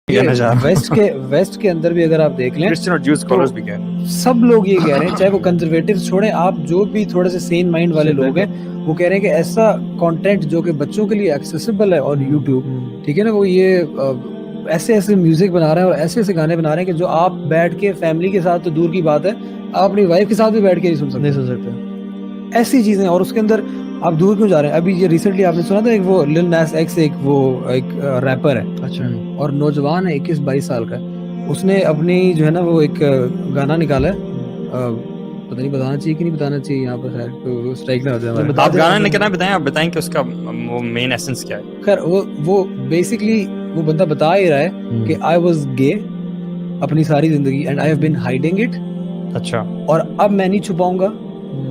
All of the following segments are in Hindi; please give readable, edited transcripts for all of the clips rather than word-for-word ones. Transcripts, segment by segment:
वेस्ट के अंदर भी अगर आप देख लें, क्रिश्चियन और ज्यूज स्कॉलर्स भी कह रहे हैं, सब लोग ये कह रहे हैं, चाहे वो कंजर्वेटिव छोड़े, आप जो भी थोड़े से सेन माइंड वाले लोग हैं, वो कह रहे हैं कि ऐसा कंटेंट जो कि बच्चों के लिए एक्सेसिबल है और यूट्यूब, ठीक है ना, वो ये ऐसे ऐसे म्यूजिक बना रहे हैं और ऐसे ऐसे गाने बना रहे हैं कि जो आप बैठ के फैमिली के साथ तो दूर की बात है, आप अपनी वाइफ के साथ भी बैठ के नहीं सुन सकते ऐसी चीजें। और उसके अंदर आप दूर क्यों जा रहे हैं? अभी ये रिसेंटली आपने सुना था, एक वो लिल नास एक्स, एक रैपर है, अच्छा, और नौजवान है, 21-22 साल का, उसने अपनी जो है ना वो एक गाना निकाला है, पता नहीं बताना चाहिए कि नहीं बताना चाहिए, यहाँ पर शायद तो स्ट्राइक ना हो जाए। आप गाना नहीं कहना बताएं, आप बताएं कि उसका वो मेन एसेंस क्या है। खैर वो बेसिकली वो बंदा बता ही रहा है कि आई वाज गे अपनी सारी जिंदगी and I have been hiding it, अच्छा, और अब मैं नहीं छुपाऊंगा,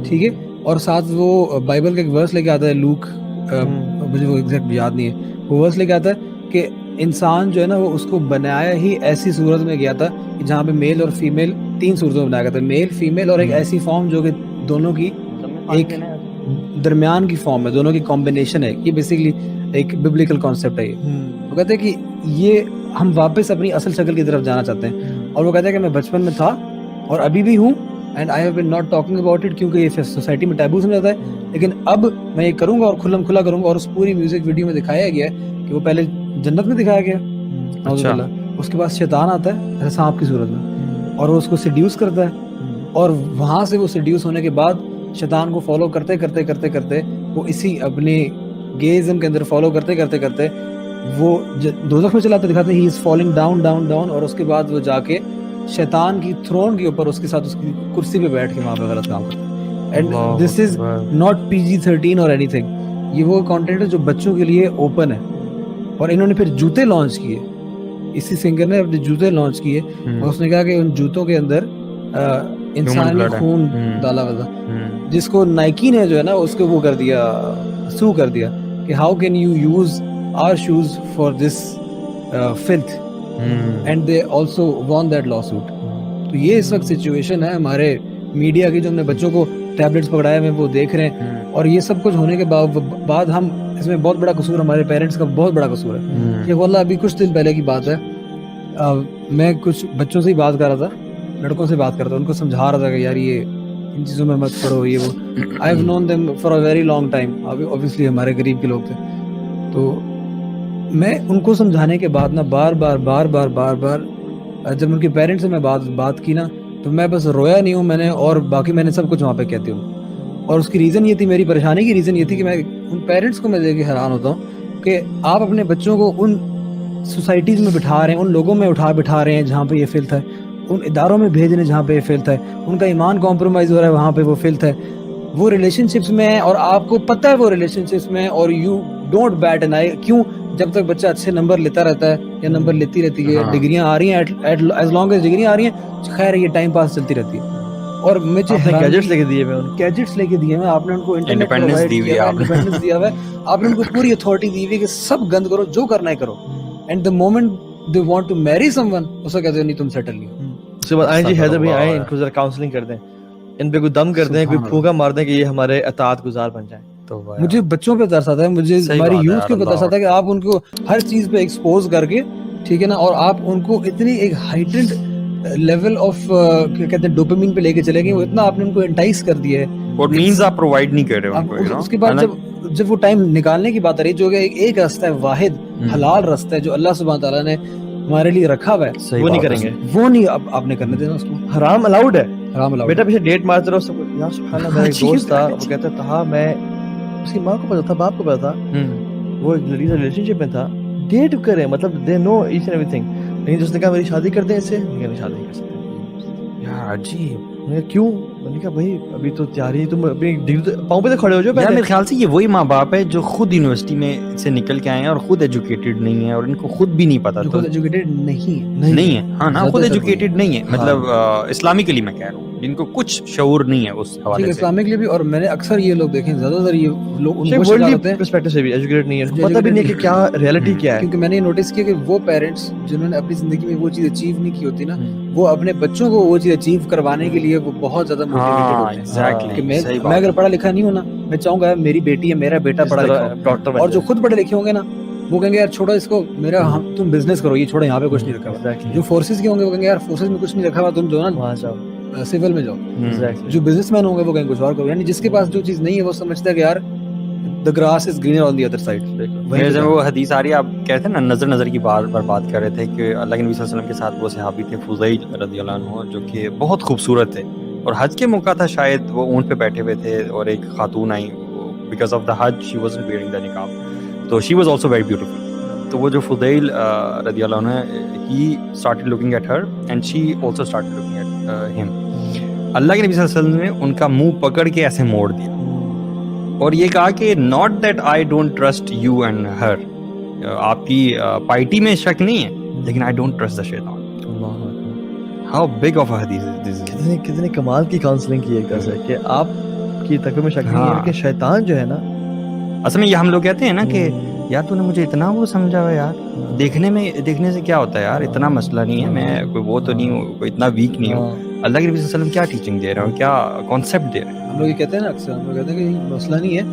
ठीक है। और साथ वो बाइबल का एक वर्स लेके आता है, लूक, मुझे वो एग्जैक्ट याद नहीं है, वो वर्स लेके आता है कि इंसान जो है ना वो उसको बनाया ही ऐसी सूरत में गया था कि जहाँ पे मेल और फीमेल 3 सूरतों में बनाया गया था, मेल फीमेल और एक ऐसी फॉर्म जो कि दोनों की एक दरमियान की फॉर्म है, दोनों की कॉम्बिनेशन है। ये बेसिकली एक बिब्लिकल कॉन्सेप्ट है। ये वो कहते हैं कि ये हम वापस अपनी असल शक्ल की तरफ जाना चाहते हैं, और वो कहते हैं कि मैं बचपन में था और अभी भी हूँ, and I have been not talking about it, क्योंकि ये सोसाइटी में टैबू समझा जाता है, लेकिन अब मैं ये करूंगा और खुल्लम खुला करूंगा। और उस पूरी म्यूजिक वीडियो में दिखाया गया है कि वो पहले जन्नत में दिखाया गया, अच्छा, उसके बाद शैतान आता है सांप की सूरत में, और वो उसको सिड्यूस करता है, और वहां से वो सिड्यूस होने के बाद शैतान को फॉलो करते करते करते करते वो इसी अपने गेइज्म के अंदर फॉलो करते करते करते वो दोज़ख में चलाते दिखाते हैं, he is falling down down down, और उसके बाद वो जाके शैतान की थ्रोन के ऊपर उसके साथ उसकी कुर्सी पे बैठ के वहां पे गलत काम करता है। And this is not PG-13 और एनीथिंग, ये वो कंटेंट है जो बच्चों के लिए ओपन है। और इन्होंने फिर जूते लॉन्च किए, इसी सिंगर ने अपने जूते लॉन्च किए, और उसने कहा कि उन जूतों के अंदर इंसानी खून डाला हुआ था, जिसको नाइकी ने जो है ना उसको वो कर दिया, सू कर दिया कि how can you use our shoes for this filth, and they also won that lawsuit. तो ये इस वक्त सिचुएशन है हमारे मीडिया की, जो हमने बच्चों को टैबलेट्स पकड़ाए हुए वो देख रहे हैं, और ये सब कुछ होने के बाद हम इसमें बहुत बड़ा कसूर हमारे पेरेंट्स का बहुत बड़ा कसूर है। ये वल्लाह अभी कुछ दिन पहले की बात है, मैं कुछ बच्चों से ही बात कर रहा था, लड़कों से बात कर रहा था, उनको समझा रहा था कि यार ये इन चीज़ों में मत पढ़ो, ये वो। I have known them for a very long time, obviously हमारे करीब के लोग थे, तो मैं उनको समझाने के बाद ना बार बार जब उनके पेरेंट्स से मैं बात की ना, तो मैं बस रोया नहीं हूँ मैंने, और बाकी मैंने सब कुछ वहाँ पे कहती हूँ। और उसकी रीज़न ये थी, मेरी परेशानी की रीज़न ये थी कि मैं उन पेरेंट्स को मैं देख के हैरान होता हूँ कि आप अपने बच्चों को उन सोसाइटीज़ में बिठा रहे हैं, उन लोगों में बिठा रहे हैं जहाँ पे ये फिल्थ है, उन इदारों में भेज रहे हैं जहाँ पे ये फिल्थ है, उनका ईमान कॉम्प्रोमाइज़ हो रहा है वहाँ पे वो फिल्थ है, वो रिलेशनशिप्स में है, और आपको पता है वो रिलेशनशिप्स में, और यू डोंट बैट एन आई। क्यों? जब तक बच्चा अच्छे नंबर लेता रहता है या नंबर लेती रहती है, डिग्रियां आ रही हैं, एज लॉन्ग एज डिग्रियां आ रही हैं, खैर ये टाइम पास चलती रहती है। और मुझे गैजेट्स लेके दिए हुए, गैजेट्स लेके दिए हुए, आपने उनको इंडिपेंडेंस दी हुई है, इंडिपेंडेंस दिया हुआ है, आपने उनको पूरी अथॉरिटी दी हुई है कि सब गंद करो, जो करना है करो, and the moment they want to marry someone, उसको कहते हैं नहीं तुम सेटल नहीं हो। उसके बाद आए जी हैदर भाई आए, इनको जरा काउंसलिंग कर दें, इन पे कोई दम कर दें, कोई फूंका मार दें कि ये हमारे अताअत गुजार बन जाए। तो मुझे बच्चों पे तरस आता है, मुझे हमारी यूथ के तरस आता है कि आप उनको हर चीज पे एक्सपोज करके, ठीक है ना, और आप उनको इतनी एक हाइटेंड लेवल ऑफ क्या कहते हैं डोपामिन पे लेके चले गए, वो इतना आपने उनको एंटाइस कर दिया है, व्हाट मींस आप प्रोवाइड नहीं कर रहे हो उनको। उसके बाद जब वो टाइम निकालने की बात आ रही, जो एक रास्ता है, वाहिद हलाल रास्ता है जो अल्लाह सुब्हान तआला ने हमारे लिए रखा हुआ है, वो नहीं करेंगे, वो नहीं अब आपने करने देना उसको। हराम अलाउड है, हराम अलाउड। बेटा पीछे डेट मारते रहो सब, यार सुभान अल्लाह, मेरा एक दोस्त था, वो कहता था, मैं उसकी माँ को पता था, बाप को पता था, वो एक लड़की से रिलेशनशिप में था, डेट करे, मतलब they know each and everything, लेकिन उसने कहा मेरी शादी कर दे इससे, मैंने शादी नहीं कर सकते। यार अजीब, मैंने क्यों? मैंने कहा भाई अभी तो तैयारी, तुम अपनी डिग्री पाँव पे तो खड़े हो जाओ। यार मेरे ख्याल से ये वही माँ बाप है जो खुद यूनिवर्सिटी में से निकल के आए हैं और खुद एजुकेटेड नहीं है, और इनको खुद भी नहीं पता, खुद एजुकेटेड नहीं है, हाँ ना, खुद एजुकेटेड नहीं है, मतलब इस्लामिकली मैं कह रहा हूँ, जिनको कुछ शऊर नहीं है उस हवाले से, इस्लामिकली भी। और मैंने अक्सर ये लोग देखे, ज्यादातर ये लोग उनको वर्ल्डली पर्सपेक्टिव से भी एजुकेटेड नहीं है, पता भी नहीं कि क्या रियलिटी क्या है। क्योंकि मैंने नोटिस किया कि वो पेरेंट्स जिन्होंने अपनी जिंदगी में वो चीज अचीव नहीं की होती ना, वो अपने बच्चों को वो चीज अचीव करवाने के लिए वो बहुत ज्यादा मोटिवेटेड होते हैं। एग्जैक्टली, कि मैं अगर पढ़ा लिखा नहीं हूं ना, मैं चाहूंगा मेरी बेटी या मेरा बेटा पढ़ा लिखा हो, और जो खुद पढ़े लिखे होंगे ना, वो कहेंगे यार छोड़ो इसको, मेरा तुम बिजनेस करो, ये छोड़ो, यहाँ पे कुछ नहीं रखा हुआ। जो फोर्सेस के होंगे वो कहेंगे यार फोर्सेस में कुछ नहीं रखा हुआ, तुम जो ना वहाँ जाओ, सिविल में जाओ। जो बिजनेसमैन होंगे वो कहेंगे कुछ और करो। यानी जिसके पास जो चीज नहीं है वो समझता है कि यार the grass is greener on the other side। जैसे वो हदीस आ रही है, आप कहते हैं ना नजर की बात कर रहे थे कि अल्लाह के नबी सल्लल्लाहु अलैहि वसल्लम के साथ वो सहाबी थे फुज़ैल रज़ियल्लाहु अन्हु, जो कि बहुत खूबसूरत थे, और हज के मौका था शायद, वो ऊंट पे बैठे हुए थे और एक खातून आई, because of the Hajj she wasn't wearing the niqab, तो she was also very beautiful. तो वो जो फुज़ैल रज़ियल्लाहु अन्हु, he started looking at her and she also started looking at him. Allah के नबी सल्लल्लाहु अलैहि वसल्लम ने उनका मुंह पकड़ के ऐसे मोड़ दिया और ये कहा कि not that I don't trust you and her, आपकी पार्टी में शक नहीं है, लेकिन I don't trust the Shaitan. How big of a hadith this is. कितने कमाल की काउंसलिंग की है कैसे कि आप की तकवीर में शक नहीं है, कि शैतान जो है ना, असल में ये हम लोग कहते हैं ना कि यार तूने मुझे इतना वो समझा हुआ यार, देखने से क्या होता है यार, इतना मसला नहीं है, मैं कोई वो तो नहीं हूँ, कोई इतना वीक नहीं हूँ। अल्लाह के नबी सल्लल्लाहु अलैहि वसल्लम क्या टीचिंग दे रहे हो, क्या कॉन्सेप्ट दे रहे हैं। हम लोग ये कहते हैं ना अक्सर, हम लोग कहते हैं कि मसला नहीं है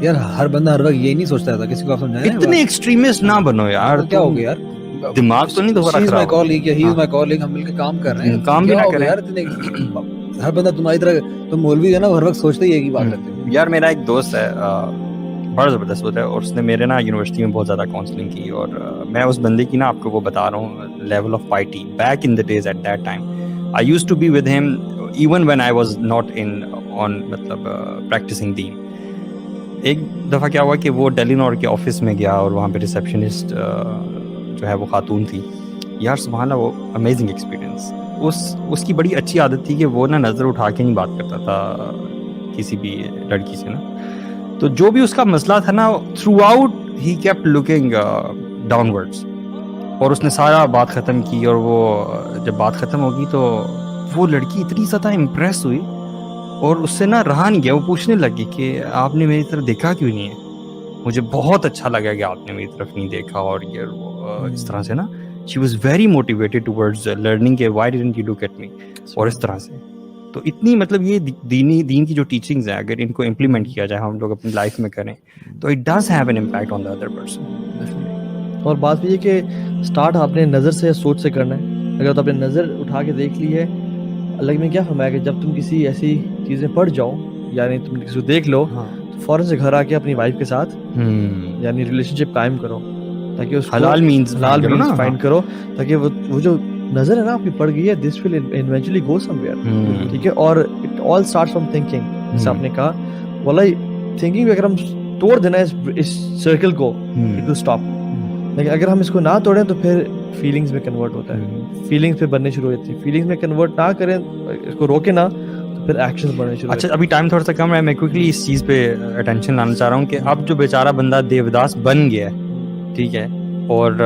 यार, हर बंदा हर वक्त ये नहीं सोचता था, किसी को आप समझाएं इतने एक्सट्रीमिस्ट ना बनो यार, क्या हो गया यार, दिमाग तो नहीं दोबारा खराब। माय कॉलीग या ही इज माय कॉलीग, हम मिलकर काम कर रहे हैं, काम भी ना करें यार, इतने हर बंदा तुम्हारी तरह, तुम मौलवी है ना, हर वक्त सोचते ही है की बात करते हैं। यार मेरा एक दोस्त है, बड़ा ज़बरदस्त होता है, और उसने मेरे ना यूनिवर्सिटी में बहुत ज़्यादा काउंसलिंग की, और मैं उस बंदे की ना आपको वो बता रहा हूँ level of piety back in the days at that time. I used to be with him even when I was not in on मतलब प्रैक्टिसिंग दीन। एक दफ़ा क्या हुआ कि वो डेलिनोर के ऑफिस में गया और वहाँ पे रिसेप्शनिस्ट जो है वो खातून थी यार, सुभान अल्लाह, वो अमेजिंग एक्सपीरियंस। उसकी बड़ी अच्छी आदत थी कि वो ना नज़र उठा के नहीं बात करता था किसी भी लड़की से ना, तो जो भी उसका मसला था ना, through out he kept looking downwards, और उसने सारा बात ख़त्म की, और वो जब बात ख़त्म होगी तो वो लड़की इतनी ज़्यादा इम्प्रेस हुई और उससे ना रहा नहीं गया, वो पूछने लगी कि आपने मेरी तरफ देखा क्यों नहीं है, मुझे बहुत अच्छा लगा कि आपने मेरी तरफ नहीं देखा, और ये इस तरह से ना she was very motivated towards learning के why didn't you look at me, और इस तरह से। तो इतनी मतलब ये दीन की जो टीचिंग्स हैं, अगर इनको इम्प्लीमेंट किया जाए, हम लोग अपनी लाइफ में करें, तो it does have an impact on the other person. और बात भी ये कि स्टार्ट आपने नज़र से, सोच से करना है। अगर तो आपने नज़र उठा के देख ली है, अल्लाह ने क्या फरमाया कि जब तुम किसी ऐसी चीज़ में पड़ जाओ, यानी तुम किसी को देख लो, तो फ़ौरन से घर आके अपनी वाइफ के साथ यानी रिलेशनशिप कायम करो, ताकि उसको हलाल मीन्स फाइंड करो, ताकि वो जो नजर है ना आपकी पड़ गई है, this will eventually go somewhere, ठीक है। और it all starts from thinking, जैसे आपने कहा, वल्लाही थिंकिंग भी अगर हम तोड़ देना इस सर्कल को, इट विल स्टॉप। लेकिन अगर हम इसको ना तोड़ें तो फिर फीलिंग्स में कन्वर्ट होता है, फीलिंग्स पे बनने शुरू हो जाती है, फीलिंग्स में कन्वर्ट ना करें, इसको रोके ना, तो फिर एक्शंस बनने शुरू। अच्छा, अभी टाइम थोड़ा सा कम है, मैं क्विकली इस चीज़ पे अटेंशन लाना चाह रहा हूँ कि अब जो बेचारा बंदा देवदास बन गया है, ठीक है, और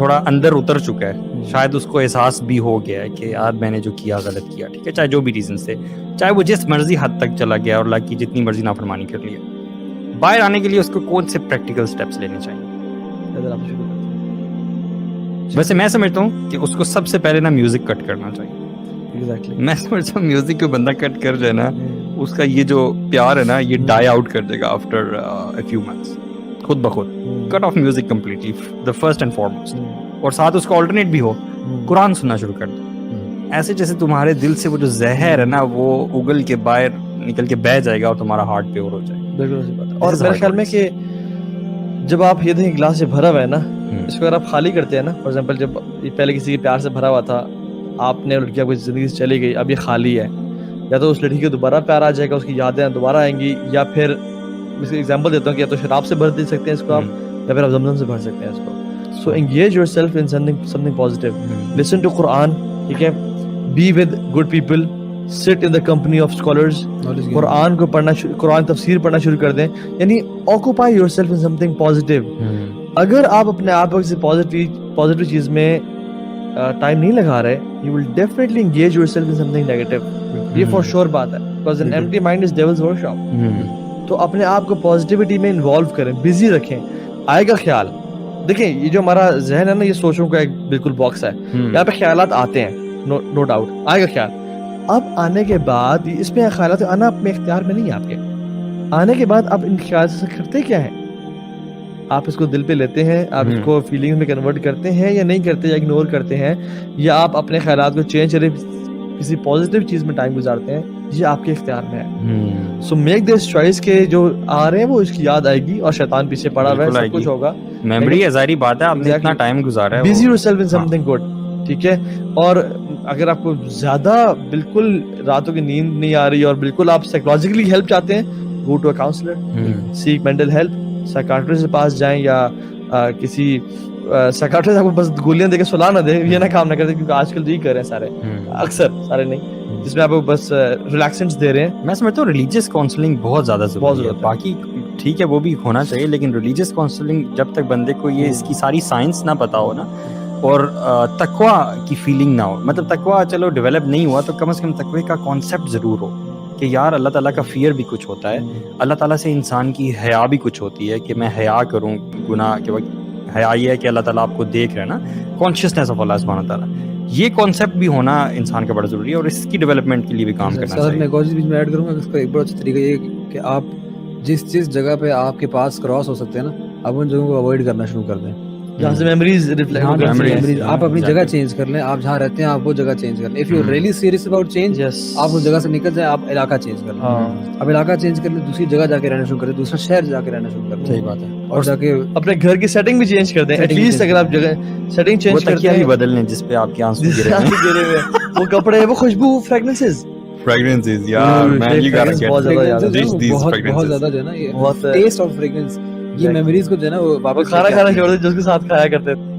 थोड़ा अंदर उतर चुका है, शायद उसको एहसास भी हो गया है कि यार मैंने जो किया गलत किया, ठीक है, चाहे जो भी रीजन से, चाहे वो जिस मर्जी हद तक चला गया और अल्लाह की जितनी मर्जी नाफरमानी कर लिया, बाहर आने के लिए उसको कौन से प्रैक्टिकल स्टेप्स लेने चाहिए? वैसे मैं समझता हूँ कि उसको सबसे पहले ना म्यूजिक कट करना चाहिए। एग्जैक्टली, मैं समझता हूँ म्यूजिक को बंदा कट कर जाए ना, उसका ये जो प्यार है ना, ये डाई आउट कर देगा आफ्टर अ फ्यू मंथ्स, खुद ब खुद। Cut off music completely, the first and foremost, और साथ उसका ऑल्टरनेट भी हो, कुरान सुनना शुरू कर दो, ऐसे जैसे तुम्हारे दिल से वो जो जहर है ना वो उगल के बाहर निकल के बह जाएगा और तुम्हारा हार्ट प्योर हो जाएगा। बिल्कुल सही बात है। और मेरे ख्याल में कि जब आप ये देखें गिलास से भरा हुआ है ना, इसको अगर आप खाली करते हैं ना, फॉर एग्जांपल जब पहले किसी के प्यार से भरा हुआ था, आपने लड़की आपकी जिंदगी से चली गई, अब ये खाली है, या तो उस लड़की को दोबारा प्यार आ जाएगा, उसकी यादें दोबारा आएंगी, या फिर इसका एग्जांपल देता हूँ कि या तो शराब से भर दे सकते हैं इसको आप, या फिर आप ज़मज़म से भर सकते हैं इसको। So engage yourself in something positive, listen to Quran, ठीक है, be with good people, sit in the company of scholars, Quran को पढ़ना, कुरान तफसीर पढ़ना शुरू कर दें, यानी occupy yourself in something positive. अगर आप अपने आप को किसी पॉजिटिव चीज में टाइम नहीं लगा रहे, you will definitely engage yourself in something negative, ये फॉर श्योर बात है, because an empty mind is devils workshop. तो अपने आप को पॉजिटिविटी में इन्वॉल्व करें, बिजी रखें, आएगा ख्याल। देखिए ये जो हमारा जहन है ना, ये सोचों का एक बिल्कुल बॉक्स है, यहाँ पे ख्यालात आते हैं, नो डाउट आएगा ख्याल। अब आने के बाद इसमें ख्यालात आना अपने इख्तियार में नहीं है आपके, आने के बाद आप इन ख्याल से करते क्या है, आप इसको दिल पे लेते हैं, आप इसको फीलिंग में कन्वर्ट करते हैं या नहीं करते, या इग्नोर करते हैं, या आप अपने ख्यालात को चेंज करें किसी पॉजिटिव चीज में टाइम गुजारते हैं, ये आपके इख्तियार में है। सो मेक दिस चॉइस के जो आ रहे हैं वो इसकी याद आएगी और शैतान पीछे पड़ा हुआ है, सब कुछ होगा, मेमोरी है, जाहिर बात है, आपने इतना टाइम गुजारा है, busy yourself in something good, ठीक है। और अगर आपको ज्यादा बिल्कुल रातों की नींद नहीं आ रही और बिल्कुल आप साइकोलॉजिकली हेल्प चाहते हैं, go to a counsellor, seek mental help, psychiatrist के पास जाएं, या किसी साइकाट्रिस्ट आपको बस गोलियां देके सुला ना दे, ये ना काम ना करते, क्योंकि आजकल यही कर रहे हैं सारे, अक्सर सारे नहीं, जिसमें आपको बस रिलैक्सेंट्स दे रहे हैं। मैं समझता हूँ रिलीजियस काउंसलिंग बहुत ज्यादा जरूरी है, बाकी ठीक है वो भी होना चाहिए, लेकिन रिलीजियस काउंसलिंग जब तक बंदे को ये इसकी सारी साइंस ना पता हो ना, और तकवा की फीलिंग ना हो, मतलब तकवा चलो डेवलप नहीं हुआ तो कम से कम तकवे का कॉन्सेप्ट जरूर हो कि यार अल्लाह ताला का फियर भी कुछ होता है, अल्लाह ताला से इंसान की हया भी कुछ होती है कि मैं हया करूं गुनाह के वक्त, हया ये है कि अल्लाह ताला आपको देख रहा है ना, कॉन्शियसनेस ऑफ अल्लाह सुब्हानहू ताला, ये कॉन्सेप्ट भी होना इंसान का बड़ा जरूरी है और इसकी डेवलपमेंट के लिए भी काम करना चाहिए। मैं एक और चीज बीच में ऐड करूंगा, इसका एक बड़ा अच्छा तरीका ये है कि आप जिस जगह पे आपके पास क्रॉस हो सकते हैं ना, आप उन जगहों को अवॉइड करना शुरू कर दें, जहाँ से मेमोरीज रिफ्लेक्ट होती हैं। मेमोरीज आप अपनी जगह चेंज कर लें, आप जहाँ रहते हैं आप वो जगह चेंज कर लें। If you are really serious about change, आप उस जगह से निकल जाए, आप इलाका चेंज कर लें, आप इलाका चेंज कर लें, दूसरी जगह जाके रहना शुरू करें, दूसरा शहर जाके रहना शुरू कर लें। सही बात है। और जाके अपने घर की सेटिंग भी चेंज कर दें, एटलीस्ट अगर आप जगह सेटिंग चेंज करते हैं, बदल लें जिस पे आपके आंसू गिरे हैं, वो कपड़े, वो खुशबू, फ्रेग्रेंसेस, फ्रेग्रेंसेस यार, मैन यू गॉट टू बहुत ज्यादा बहुत ज्यादा जो है ना, ये टेस्ट ऑफ फ्रेग्रेंस, ये मेमोरीज को जो है ना, वो वापस खाना छोड़ दे जो उसके साथ खाया करते थे।